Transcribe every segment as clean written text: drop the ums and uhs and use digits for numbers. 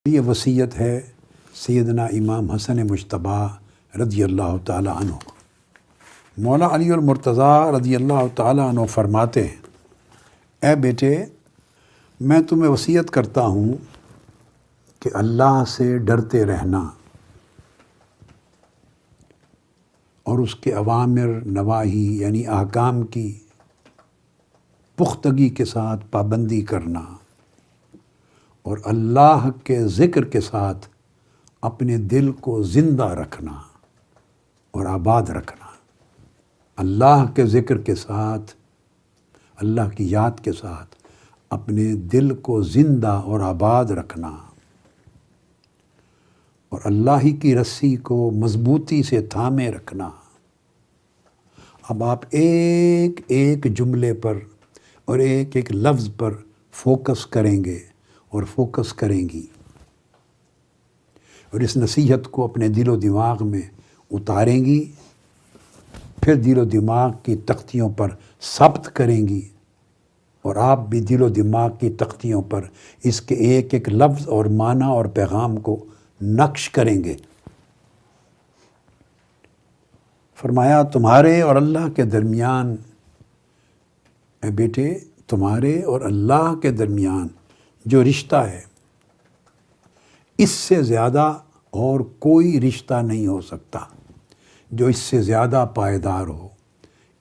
یہ وصیت ہے سیدنا امام حسن مجتبی رضی اللہ تعالی عنہ کو۔ مولا علی المرتضیٰ رضی اللہ تعالی عنہ فرماتے ہیں، اے بیٹے، میں تمہیں وصیت کرتا ہوں کہ اللہ سے ڈرتے رہنا اور اس کے اوامر نواہی یعنی احکام کی پختگی کے ساتھ پابندی کرنا اور اللہ کے ذکر کے ساتھ اپنے دل کو زندہ رکھنا اور آباد رکھنا۔ اللہ کے ذکر کے ساتھ، اللہ کی یاد کے ساتھ اپنے دل کو زندہ اور آباد رکھنا اور اللہ ہی کی رسی کو مضبوطی سے تھامے رکھنا۔ اب آپ ایک ایک جملے پر اور ایک ایک لفظ پر فوکس کریں گے اور فوکس کریں گی اور اس نصیحت کو اپنے دل و دماغ میں اتاریں گی، پھر دل و دماغ کی تختیوں پر ثبت کریں گی اور آپ بھی دل و دماغ کی تختیوں پر اس کے ایک ایک لفظ اور معنی اور پیغام کو نقش کریں گے۔ فرمایا تمہارے اور اللہ کے درمیان، اے بیٹے، تمہارے اور اللہ کے درمیان جو رشتہ ہے اس سے زیادہ اور کوئی رشتہ نہیں ہو سکتا جو اس سے زیادہ پائیدار ہو،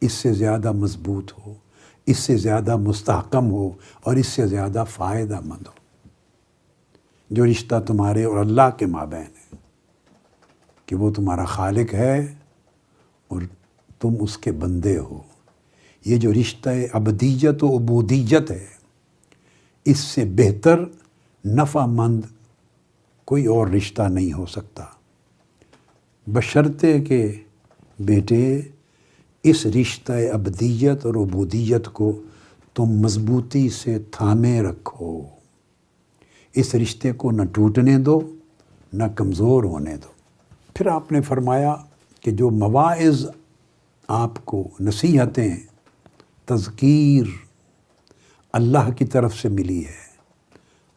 اس سے زیادہ مضبوط ہو، اس سے زیادہ مستحکم ہو اور اس سے زیادہ فائدہ مند ہو۔ جو رشتہ تمہارے اور اللہ کے مابین ہے کہ وہ تمہارا خالق ہے اور تم اس کے بندے ہو۔ یہ جو رشتہ عبدیت و عبودیت ہے، اس سے بہتر نفع مند کوئی اور رشتہ نہیں ہو سکتا، بشرطے کہ بیٹے اس رشتہ عبدیت اور عبودیت کو تم مضبوطی سے تھامے رکھو، اس رشتے کو نہ ٹوٹنے دو نہ کمزور ہونے دو۔ پھر آپ نے فرمایا کہ جو مواعظ آپ کو، نصیحتیں، تذکیر اللہ کی طرف سے ملی ہے،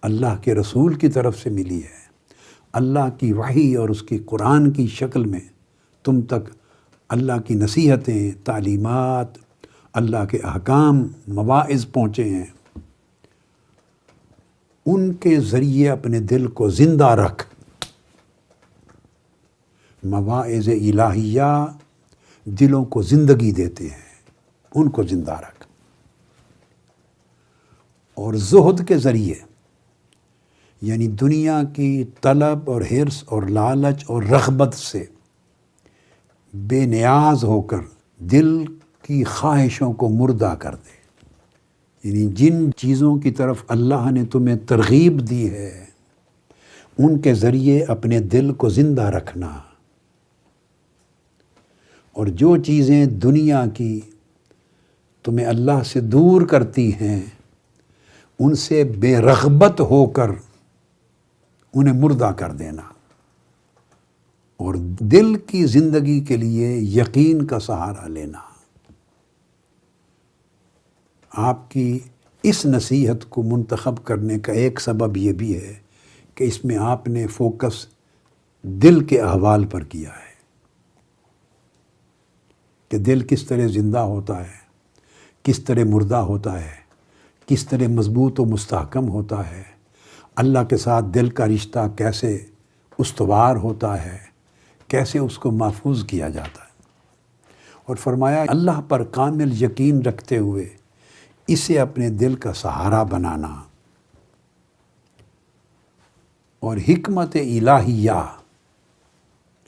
اللہ کے رسول کی طرف سے ملی ہے، اللہ کی وحی اور اس کی قرآن کی شکل میں تم تک اللہ کی نصیحتیں، تعلیمات، اللہ کے احکام، مواعظ پہنچے ہیں، ان کے ذریعے اپنے دل کو زندہ رکھ۔ مواعظ الہیہ دلوں کو زندگی دیتے ہیں، ان کو زندہ رکھ۔ اور زہد کے ذریعے یعنی دنیا کی طلب اور حرص اور لالچ اور رغبت سے بے نیاز ہو کر دل کی خواہشوں کو مردہ کر دے، یعنی جن چیزوں کی طرف اللہ نے تمہیں ترغیب دی ہے ان کے ذریعے اپنے دل کو زندہ رکھنا، اور جو چیزیں دنیا کی تمہیں اللہ سے دور کرتی ہیں ان سے بے رغبت ہو کر انہیں مردہ کر دینا، اور دل کی زندگی کے لیے یقین کا سہارا لینا۔ آپ کی اس نصیحت کو منتخب کرنے کا ایک سبب یہ بھی ہے کہ اس میں آپ نے فوکس دل کے احوال پر کیا ہے کہ دل کس طرح زندہ ہوتا ہے، کس طرح مردہ ہوتا ہے، کس طرح مضبوط و مستحکم ہوتا ہے، اللہ کے ساتھ دل کا رشتہ کیسے استوار ہوتا ہے، کیسے اس کو محفوظ کیا جاتا ہے، اور فرمایا اللہ پر کامل یقین رکھتے ہوئے اسے اپنے دل کا سہارا بنانا، اور حکمت الہیہ،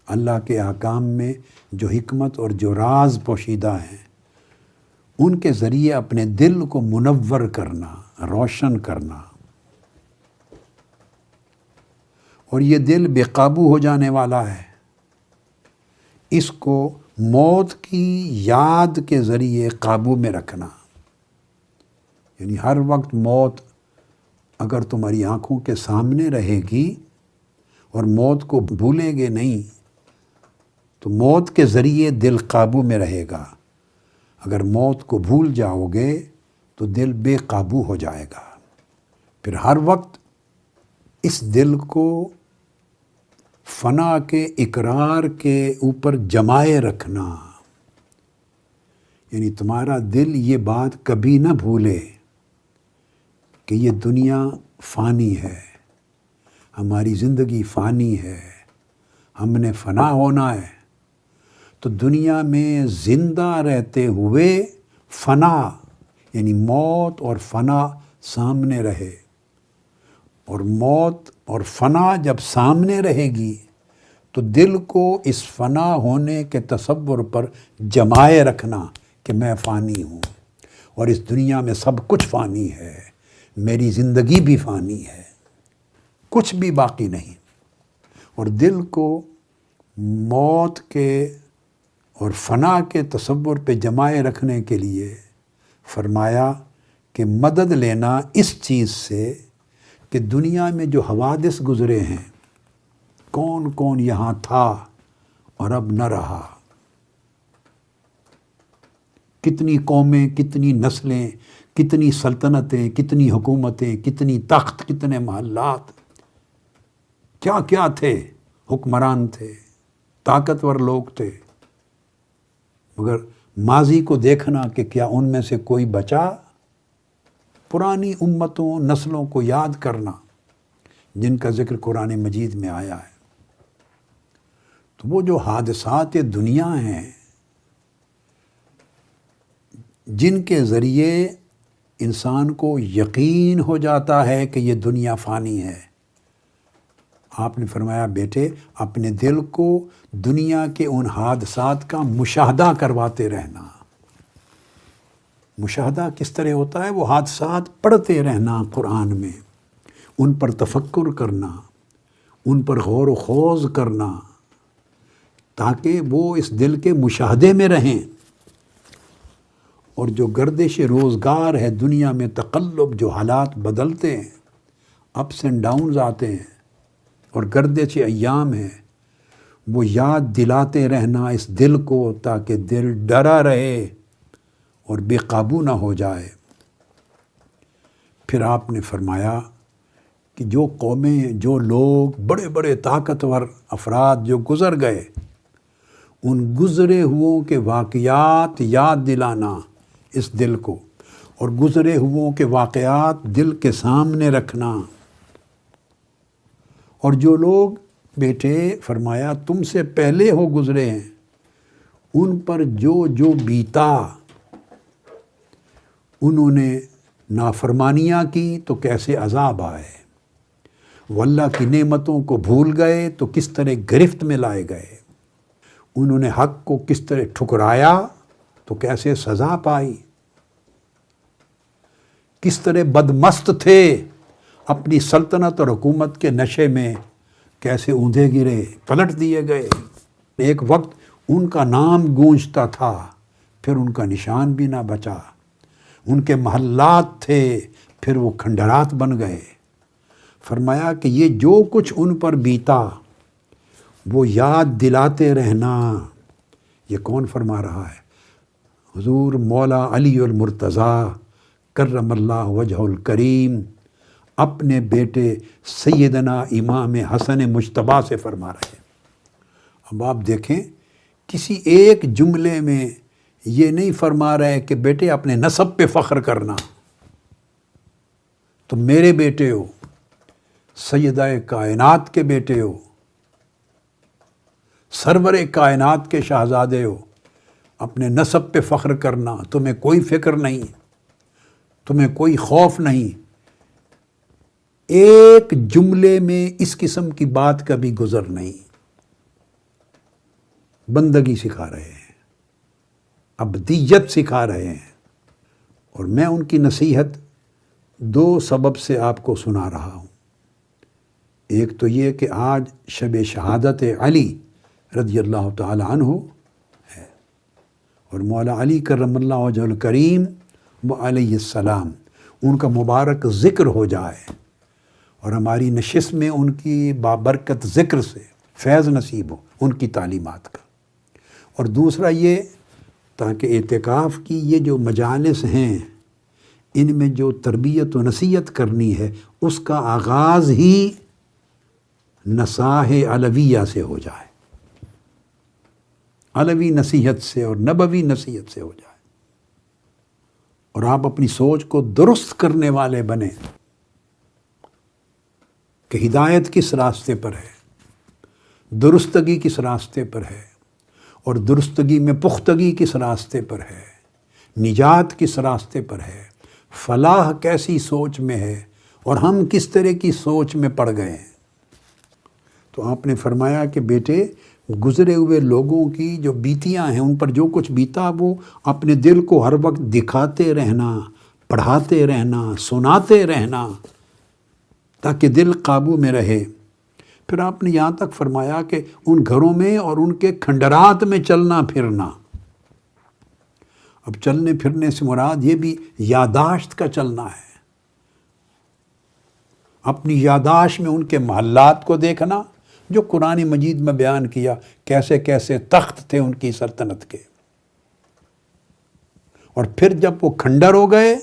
اللہ کے احکام میں جو حکمت اور جو راز پوشیدہ ہیں ان کے ذریعے اپنے دل کو منور کرنا، روشن کرنا، اور یہ دل بے قابو ہو جانے والا ہے، اس کو موت کی یاد کے ذریعے قابو میں رکھنا، یعنی ہر وقت موت اگر تمہاری آنکھوں کے سامنے رہے گی اور موت کو بھولیں گے نہیں تو موت کے ذریعے دل قابو میں رہے گا، اگر موت کو بھول جاؤ گے تو دل بے قابو ہو جائے گا۔ پھر ہر وقت اس دل کو فنا کے اقرار کے اوپر جمائے رکھنا، یعنی تمہارا دل یہ بات کبھی نہ بھولے کہ یہ دنیا فانی ہے، ہماری زندگی فانی ہے، ہم نے فنا ہونا ہے۔ تو دنیا میں زندہ رہتے ہوئے فنا یعنی موت اور فنا سامنے رہے، اور موت اور فنا جب سامنے رہے گی تو دل کو اس فنا ہونے کے تصور پر جمائے رکھنا کہ میں فانی ہوں اور اس دنیا میں سب کچھ فانی ہے، میری زندگی بھی فانی ہے، کچھ بھی باقی نہیں۔ اور دل کو موت کے اور فنا کے تصور پہ جمائے رکھنے کے لیے فرمایا کہ مدد لینا اس چیز سے کہ دنیا میں جو حوادث گزرے ہیں، کون کون یہاں تھا اور اب نہ رہا، کتنی قومیں، کتنی نسلیں، کتنی سلطنتیں، کتنی حکومتیں، کتنی تخت، کتنے محلات، کیا کیا تھے، حکمران تھے، طاقتور لوگ تھے، مگر ماضی کو دیکھنا کہ کیا ان میں سے کوئی بچا، پرانی امتوں، نسلوں کو یاد کرنا جن کا ذکر قرآن مجید میں آیا ہے۔ تو وہ جو حادثات دنیا ہیں جن کے ذریعے انسان کو یقین ہو جاتا ہے کہ یہ دنیا فانی ہے، آپ نے فرمایا بیٹے اپنے دل کو دنیا کے ان حادثات کا مشاہدہ کرواتے رہنا۔ مشاہدہ کس طرح ہوتا ہے؟ وہ حادثات پڑھتے رہنا قرآن میں، ان پر تفکر کرنا، ان پر غور و خوض کرنا، تاکہ وہ اس دل کے مشاہدے میں رہیں۔ اور جو گردش روزگار ہے دنیا میں، تقلب، جو حالات بدلتے ہیں، اپس اینڈ ڈاؤنز آتے ہیں، اور گردش ایام ہے، وہ یاد دلاتے رہنا اس دل کو تاکہ دل ڈرا رہے اور بے قابو نہ ہو جائے۔ پھر آپ نے فرمایا کہ جو قومیں، جو لوگ، بڑے بڑے طاقتور افراد جو گزر گئے، ان گزرے ہوئوں کے واقعات یاد دلانا اس دل کو، اور گزرے ہوئوں کے واقعات دل کے سامنے رکھنا۔ اور جو لوگ بیٹے فرمایا تم سے پہلے ہو گزرے ہیں، ان پر جو جو بیتا، انہوں نے نافرمانیاں کی تو کیسے عذاب آئے، واللہ کی نعمتوں کو بھول گئے تو کس طرح گرفت میں لائے گئے، انہوں نے حق کو کس طرح ٹھکرایا تو کیسے سزا پائی، کس طرح بدمست تھے، اپنی سلطنت اور حکومت کے نشے میں کیسے اوندھے گرے، پلٹ دیے گئے۔ ایک وقت ان کا نام گونجتا تھا، پھر ان کا نشان بھی نہ بچا، ان کے محلات تھے، پھر وہ کھنڈرات بن گئے۔ فرمایا کہ یہ جو کچھ ان پر بیتا وہ یاد دلاتے رہنا۔ یہ کون فرما رہا ہے؟ حضور مولا علی المرتضیٰ کرم اللہ وجہ الکریم اپنے بیٹے سیدنا امام حسن مجتبیٰ سے فرما رہے ہیں۔ اب آپ دیکھیں، کسی ایک جملے میں یہ نہیں فرما رہے کہ بیٹے اپنے نسب پہ فخر کرنا، تو میرے بیٹے ہو، سیدہ کائنات کے بیٹے ہو، سرور کائنات کے شہزادے ہو، اپنے نسب پہ فخر کرنا، تمہیں کوئی فکر نہیں، تمہیں کوئی خوف نہیں۔ ایک جملے میں اس قسم کی بات کبھی گزر نہیں۔ بندگی سکھا رہے ہیں، ابدیت سکھا رہے ہیں، اور میں ان کی نصیحت دو سبب سے آپ کو سنا رہا ہوں۔ ایک تو یہ کہ آج شب شہادت علی رضی اللہ تعالی عنہ ہے، اور مولا علی کرم اللہ وجہ الکریم علیہ السلام، ان کا مبارک ذکر ہو جائے اور ہماری نشست میں ان کی بابرکت ذکر سے فیض نصیب ہو ان کی تعلیمات کا۔ اور دوسرا یہ تاکہ اعتکاف کی یہ جو مجالس ہیں، ان میں جو تربیت و نصیحت کرنی ہے، اس کا آغاز ہی نصاح علویہ سے ہو جائے، علوی نصیحت سے اور نبوی نصیحت سے ہو جائے، اور آپ اپنی سوچ کو درست کرنے والے بنیں کہ ہدایت کس راستے پر ہے، درستگی کس راستے پر ہے، اور درستگی میں پختگی کس راستے پر ہے، نجات کس راستے پر ہے، فلاح کیسی سوچ میں ہے، اور ہم کس طرح کی سوچ میں پڑ گئے ہیں۔ تو آپ نے فرمایا کہ بیٹے، گزرے ہوئے لوگوں کی جو بیتیاں ہیں، ان پر جو کچھ بیتا وہ اپنے دل کو ہر وقت دکھاتے رہنا، پڑھاتے رہنا، سناتے رہنا، تاکہ دل قابو میں رہے۔ پھر آپ نے یہاں تک فرمایا کہ ان گھروں میں اور ان کے کھنڈرات میں چلنا پھرنا۔ اب چلنے پھرنے سے مراد یہ بھی یادداشت کا چلنا ہے، اپنی یادداشت میں ان کے محلات کو دیکھنا، جو قرآن مجید میں بیان کیا کیسے کیسے تخت تھے ان کی سلطنت کے، اور پھر جب وہ کھنڈر ہو گئے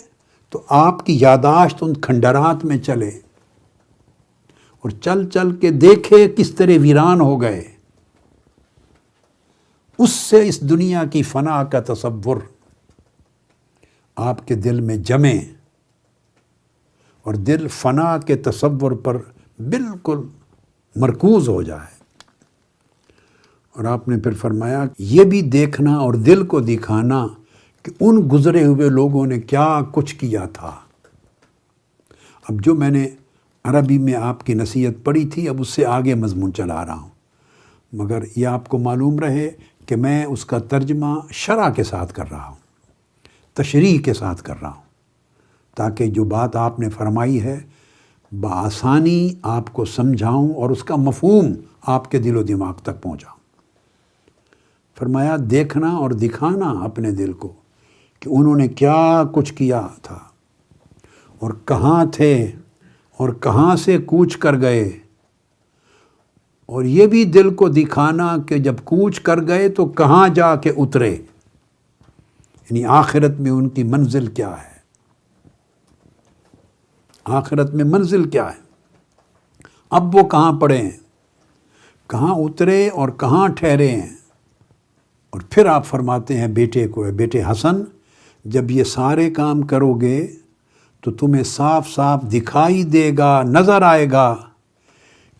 تو آپ کی یادداشت ان کھنڈرات میں چلے اور چل چل کے دیکھے کس طرح ویران ہو گئے، اس سے اس دنیا کی فنا کا تصور آپ کے دل میں جمے اور دل فنا کے تصور پر بالکل مرکوز ہو جائے۔ اور آپ نے پھر فرمایا یہ بھی دیکھنا اور دل کو دکھانا کہ ان گزرے ہوئے لوگوں نے کیا کچھ کیا تھا۔ اب جو میں نے عربی میں آپ کی نصیحت پڑھی تھی، اب اس سے آگے مضمون چلا رہا ہوں، مگر یہ آپ کو معلوم رہے کہ میں اس کا ترجمہ شرح کے ساتھ کر رہا ہوں، تشریح کے ساتھ کر رہا ہوں، تاکہ جو بات آپ نے فرمائی ہے بآسانی آپ کو سمجھاؤں اور اس کا مفہوم آپ کے دل و دماغ تک پہنچاؤں۔ فرمایا دیکھنا اور دکھانا اپنے دل کو کہ انہوں نے کیا کچھ کیا تھا اور کہاں تھے اور کہاں سے کوچ کر گئے، اور یہ بھی دل کو دکھانا کہ جب کوچ کر گئے تو کہاں جا کے اترے، یعنی آخرت میں ان کی منزل کیا ہے، آخرت میں منزل کیا ہے، اب وہ کہاں پڑے ہیں، کہاں اترے اور کہاں ٹھہرے ہیں۔ اور پھر آپ فرماتے ہیں بیٹے کو، بیٹے حسن، جب یہ سارے کام کرو گے تو تمہیں صاف صاف دکھائی دے گا، نظر آئے گا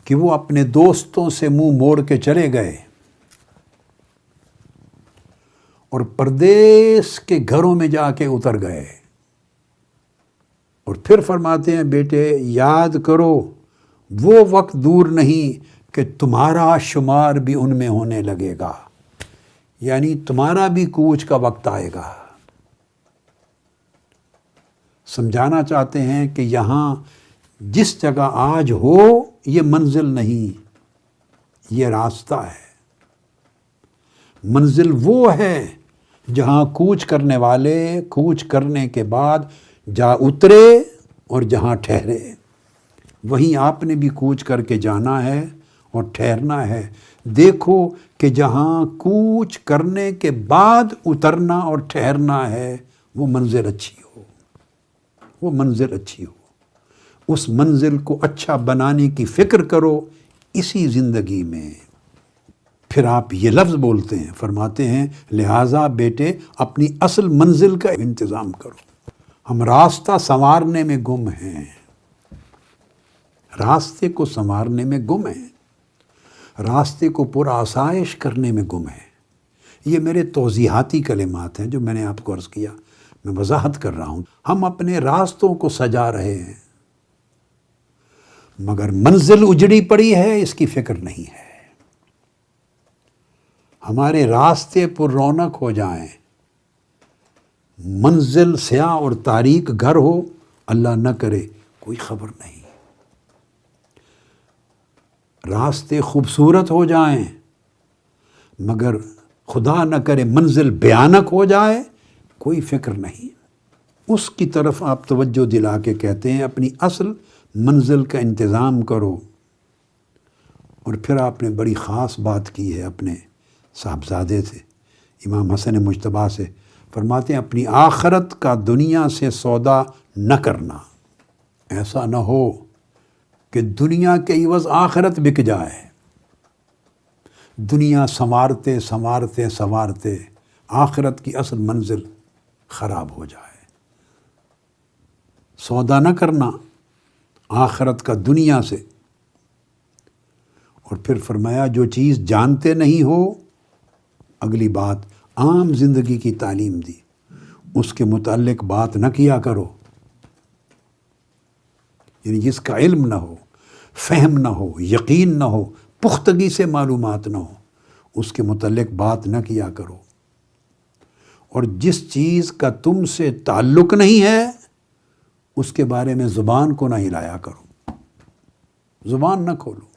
کہ وہ اپنے دوستوں سے منہ موڑ کے چلے گئے اور پردیس کے گھروں میں جا کے اتر گئے۔ اور پھر فرماتے ہیں بیٹے یاد کرو وہ وقت دور نہیں کہ تمہارا شمار بھی ان میں ہونے لگے گا، یعنی تمہارا بھی کوچ کا وقت آئے گا۔ سمجھانا چاہتے ہیں کہ یہاں جس جگہ آج ہو یہ منزل نہیں، یہ راستہ ہے۔ منزل وہ ہے جہاں کوچ کرنے والے کوچ کرنے کے بعد جا اترے اور جہاں ٹھہرے، وہیں آپ نے بھی کوچ کر کے جانا ہے اور ٹھہرنا ہے۔ دیکھو کہ جہاں کوچ کرنے کے بعد اترنا اور ٹھہرنا ہے وہ منزل اچھی ہو، وہ منزل اچھی ہو، اس منزل کو اچھا بنانے کی فکر کرو اسی زندگی میں۔ پھر آپ یہ لفظ بولتے ہیں، فرماتے ہیں لہٰذا بیٹے اپنی اصل منزل کا انتظام کرو۔ ہم راستہ سنوارنے میں گم ہیں، راستے کو سنوارنے میں گم ہیں، راستے کو پورا آسائش کرنے میں گم ہیں۔ یہ میرے توضیحاتی کلمات ہیں جو میں نے آپ کو عرض کیا، میں وضاحت کر رہا ہوں۔ ہم اپنے راستوں کو سجا رہے ہیں مگر منزل اجڑی پڑی ہے اس کی فکر نہیں ہے۔ ہمارے راستے پر رونق ہو جائیں، منزل سیاہ اور تاریک گھر ہو، اللہ نہ کرے کوئی خبر نہیں۔ راستے خوبصورت ہو جائیں مگر خدا نہ کرے منزل بھیانک ہو جائے، کوئی فکر نہیں۔ اس کی طرف آپ توجہ دلا کے کہتے ہیں اپنی اصل منزل کا انتظام کرو۔ اور پھر آپ نے بڑی خاص بات کی ہے اپنے صاحبزادے سے، امام حسن مجتبیٰ سے، فرماتے ہیں اپنی آخرت کا دنیا سے سودا نہ کرنا۔ ایسا نہ ہو کہ دنیا کے عوض آخرت بک جائے، دنیا سنوارتے سنوارتے سنوارتے آخرت کی اصل منزل خراب ہو جائے۔ سودا نہ کرنا آخرت کا دنیا سے۔ اور پھر فرمایا جو چیز جانتے نہیں ہو، اگلی بات عام زندگی کی تعلیم دی، اس کے متعلق بات نہ کیا کرو، یعنی جس کا علم نہ ہو، فہم نہ ہو، یقین نہ ہو، پختگی سے معلومات نہ ہو، اس کے متعلق بات نہ کیا کرو۔ اور جس چیز کا تم سے تعلق نہیں ہے اس کے بارے میں زبان کو نہ ہلایا کرو، زبان نہ کھولو،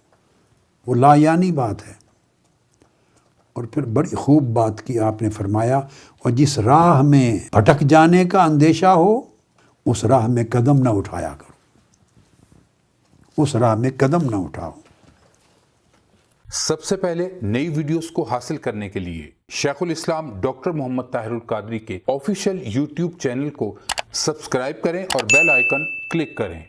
وہ لا یعنی بات ہے۔ اور پھر بڑی خوب بات کی آپ نے، فرمایا اور جس راہ میں بھٹک جانے کا اندیشہ ہو اس راہ میں قدم نہ اٹھایا کرو، اس راہ میں قدم نہ اٹھاؤ۔ سب سے پہلے نئی ویڈیوز کو حاصل کرنے کے لیے شیخ الاسلام ڈاکٹر محمد طاہر القادری کے آفیشیل یوٹیوب چینل کو سبسکرائب کریں اور بیل آئیکن کلک کریں۔